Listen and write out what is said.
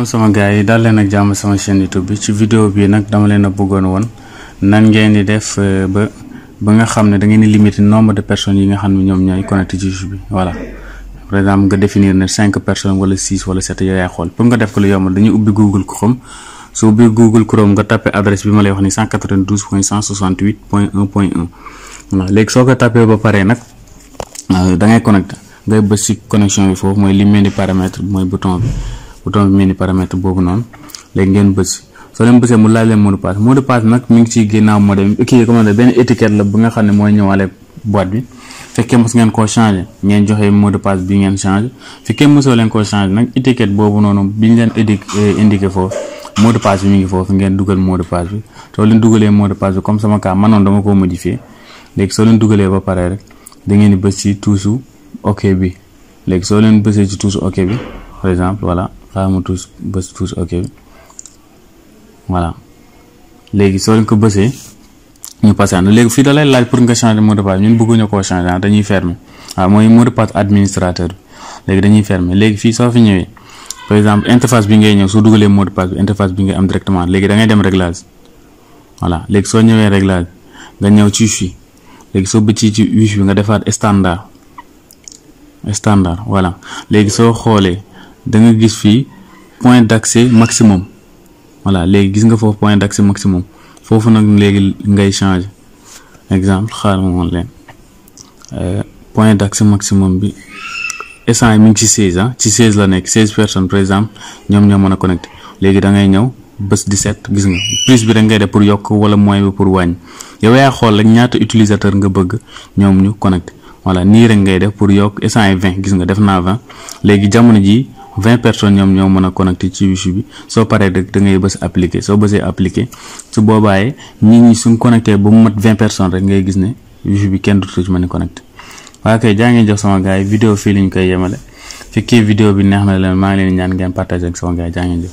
salaam sama gars yi daal leen ak jàmm sama chaîne YouTube bi ci vidéo bi nag dama leen a bëggoon woon nan ngeen di def ba nga xam ne da ngeen di limiter nombre de personnes yi nga xam ne ñoom ñooy connecté ci YouTube bi voilà. par exemple nga définir ne 5 personnes wala 6 wala 7 yooyu yaay xool pour nga def ko lu yomb dañuy ubbi Google Chrome soo ubbi Google Chrome nga tapé adresse bi ma lay wax ni 192.168.1.1 voilà léegi soo ko tapé ba pare nag da ngay connecté ngay bës ci connexion bi foofu mooy li mel ni paramètre mooy bouton bi mel ni paramètre boobu noonu léegi ngeen bës soo leen bësee mu laaj leen mot de passe nag mi ngi ci ginnaaw modem kii commandé benn étiquette la bu nga xam ne mooy ñëwaale boîte bi fekkee mos ngeen koo changé ngeen joxe mot de passe bi ngeen changé fekkee mosoo leen koo changé nag étiquette boobu noonu biñ leen indiqué foofu mot de passe bi mi ngi foofu ngeen dugal mot de passe bi soo leen dugalee mot de passe bi comme sama cas man noonu dama koo modifié léegi soo leen dugalee ba pare rek da ngeen di bës ci tuusu ok bi léegi soo leen bësee ci tuusu ok bi par exemple voilà xaaral ma bës tuusu ok bi voilà léegi soo leen ko bësee ñu passé ànd léegi fii da lay laaj pour nga changer mot de passe ñun bëgguñu koo changer dañuy fermer waaw mooy mot de passe administrateur bi léegi dañuy fermer léegi fii soo fi ñëwee par exemple interface bi ngay ñëw soo dugalee mot de passe bi interface bi ngay am directement léegi da ngay dem réglage voilà léegi soo ñëwee réglage nga ñëw ci wifi léegi soo bëccee ci wifi bi nga defaat standard voilà léegi soo xoolee da nga gis fii point d'accès maximum voilà léegi gis nga foofu point d'accès maximum foofu nag léegi ngay changer exemple xaaral ma woon leen point d'accès maximum bi instant yi mi ngi ci 16 ci 16 la nekk 16 personnes par exemple ñoom ñoo mën a connecté léegi da ngay ñëw bés 17 gis nga plus bi da ngay def pour yokk wala moins bi pour wàññi yow yaa xool rek ñaata utilisateur nga bëgg ñoom ñu connecté voilà nii rek ngay def pour yokk instant yi 20 gis nga def naa 20 léegi jamono ji 20 personnes ñoom ñoo mën a connecté ci wifi bi soo paree rek da ngay bës appliqué soo bësee appliqué su boobaaye nit ñi suñ connecté ba mu mat 20 personnes rek ngay gis ne wifi bi kenn du ci mën a connecté waaye kay jaa ngeen jox sama gars yi vidéo fii lañ koy yemale fekkee vidéo bi neex na leen maa ngi leen ñaan ngeen partager ak sama gars yi jaa ngeen jëf